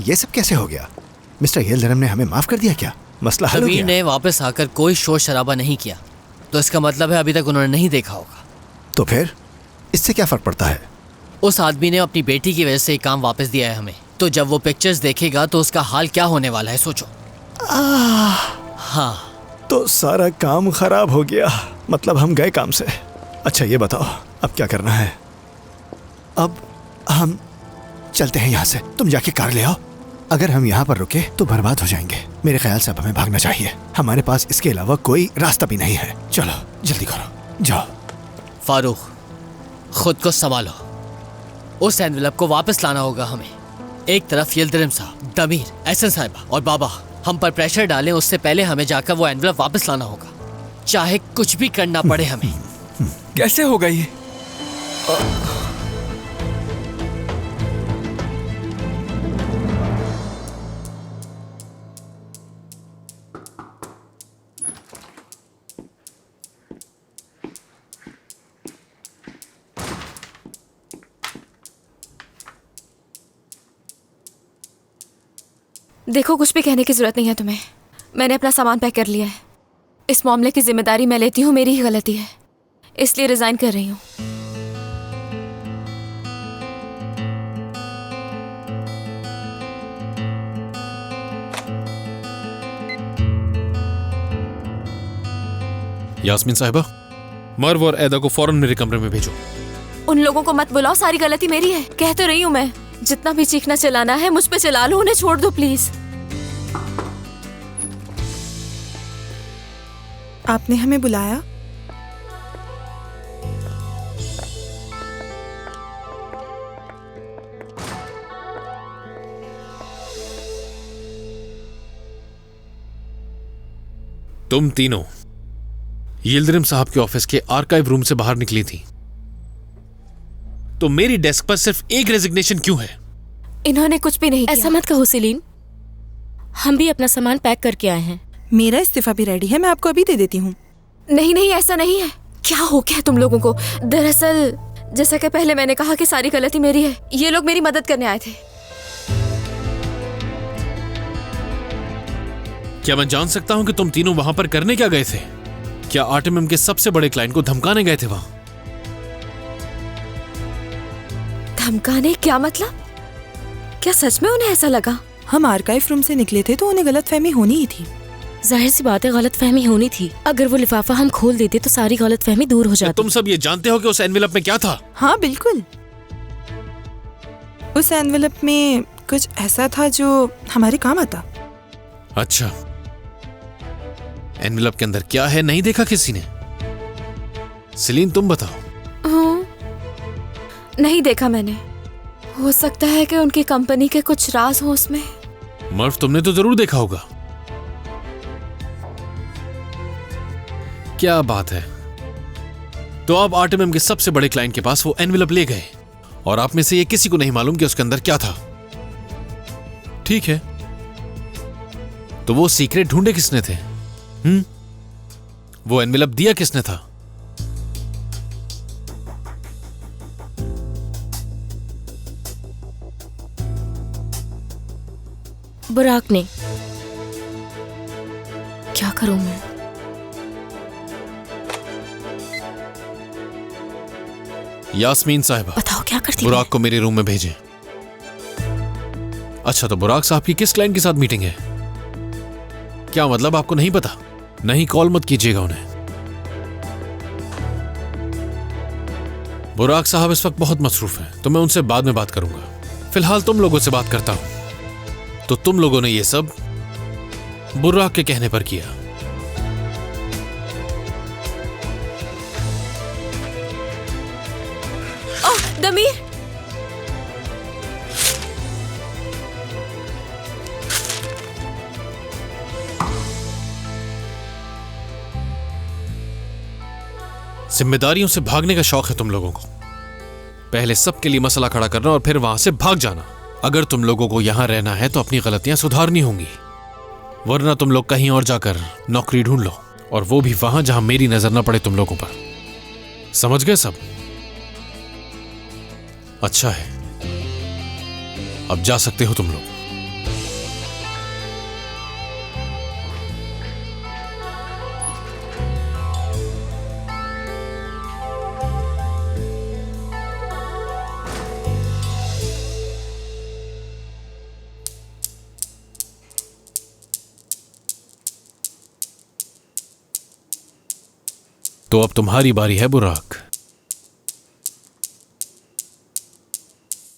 ये सब कैसे हो गया? मिस्टर येल्डरम ने हमें माफ कर दिया क्या? मसला हल हो गया? ने वापस आकर कोई शोर शराबा नहीं किया, तो इसका मतलब है अभी तक उन्होंने नहीं देखा होगा। तो फिर इससे क्या फर्क पड़ता है? उस आदमी ने अपनी बेटी की वजह से काम वापस दिया है हमें, तो जब वो पिक्चर्स देखेगा तो उसका हाल क्या होने वाला है सोचो। हाँ, तो सारा काम खराब हो गया, मतलब हम गए काम से। अच्छा ये बताओ अब क्या करना है? अब हम चलते हैं यहाँ से, तुम जाके कार ले आओ। अगर हम यहाँ पर रुके तो बर्बाद हो जाएंगे। मेरे ख्याल से अब हमें भागना चाहिए, हमारे पास इसके अलावा कोई रास्ता भी नहीं है। चलो जल्दी करो, जाओ। फारूक खुद को संभालो, उस एनवेलप को वापस लाना होगा हमें। एक तरफ यिल्दिरिम साहब, दमीर, एहसन साहिबा और बाबा हम पर प्रेशर डालें, उससे पहले हमें जाकर वो एनवेलप वापस लाना होगा, चाहे कुछ भी करना पड़े हमें। कैसे होगा ये? देखो, कुछ भी कहने की जरूरत नहीं है तुम्हें। मैंने अपना सामान पैक कर लिया है। इस मामले की जिम्मेदारी मैं लेती हूँ, मेरी ही गलती है, इसलिए रिजाइन कर रही हूँ। यास्मीन साहिबा, मर्व और ऐदा को फौरन मेरे कमरे में भेजो। उन लोगों को मत बुलाओ, सारी गलती मेरी है। कह तो रही हूँ मैं, जितना भी चीखना चलाना है मुझ पे चला लो, उन्हें छोड़ दो प्लीज। आपने हमें बुलाया? तुम तीनों यिल्दिरिम साहब के ऑफिस के आर्काइव रूम से बाहर निकली थी, तो मेरी डेस्क पर सिर्फ एक रेजिग्नेशन क्यों है? इन्होंने कुछ भी नहीं किया। ऐसा मत कहो सेलिन, हम भी अपना सामान पैक करके आए हैं। मेरा इस्तीफा भी रेडी है, मैं आपको अभी दे देती हूँ। नहीं नहीं, ऐसा नहीं है। क्या हो गया तुम लोगों को? दरअसल जैसा कि पहले मैंने कहा कि सारी गलती मेरी है। ये लोग मेरी मदद करने आए थे। क्या मैं जान सकता हूं कि तुम तीनों वहां पर करने क्या गए थे? क्या आर्टेमियम के सबसे बड़े क्लाइंट को धमकाने गए थे वहां? धमकाने? क्या मतलब? क्या सच में उन्हें ऐसा लगा? हम आर्काइव रूम से निकले थे तो उन्हें गलतफहमी होनी ही थी। जाहिर सी बात है, गलतफहमी होनी थी। अगर वो लिफाफा हम खोल देते तो सारी गलतफहमी दूर हो जाती। तुम सब ये जानते हो कि उस एनवेलप में क्या था? हाँ बिल्कुल, उस एनवेलप में कुछ ऐसा था जो हमारे काम आता। अच्छा, एनवेलप के अंदर क्या है नहीं देखा किसी ने? सेलिन तुम बताओ। हाँ, नहीं देखा मैंने। हो सकता है कि उनकी कंपनी के कुछ राज हो उसमें। मर्फ तुमने तो जरूर देखा होगा। क्या बात है, तो आप आर्टेमियम के सबसे बड़े क्लाइंट के पास वो एनवेलप ले गए और आप में से ये किसी को नहीं मालूम कि उसके अंदर क्या था। ठीक है, तो वो सीक्रेट ढूंढे किसने थे? वो एनवेलप दिया किसने था? बुराक ने। क्या करूं मैं? यास्मीन साहिबा, बताओ क्या करती? बुराक को मेरे रूम में भेजें। अच्छा, तो बुराक साहब की किस क्लाइंट के साथ मीटिंग है? क्या मतलब आपको नहीं पता? नहीं, कॉल मत कीजिएगा उन्हें। बुराक साहब इस वक्त बहुत मसरूफ हैं, तो मैं उनसे बाद में बात करूंगा। फिलहाल तुम लोगों से बात करता हूं। तो तुम लोगों ने ये सब बुराक के कहने पर किया? दमीर, जिम्मेदारियों से भागने का शौक है तुम लोगों को। पहले सबके लिए मसला खड़ा करना और फिर वहां से भाग जाना। अगर तुम लोगों को यहां रहना है तो अपनी गलतियां सुधारनी होंगी, वरना तुम लोग कहीं और जाकर नौकरी ढूंढ लो, और वो भी वहां जहां मेरी नजर ना पड़े तुम लोगों पर। समझ गए सब? अच्छा है, अब जा सकते हो तुम लोग। तो अब तुम्हारी बारी है बुराक।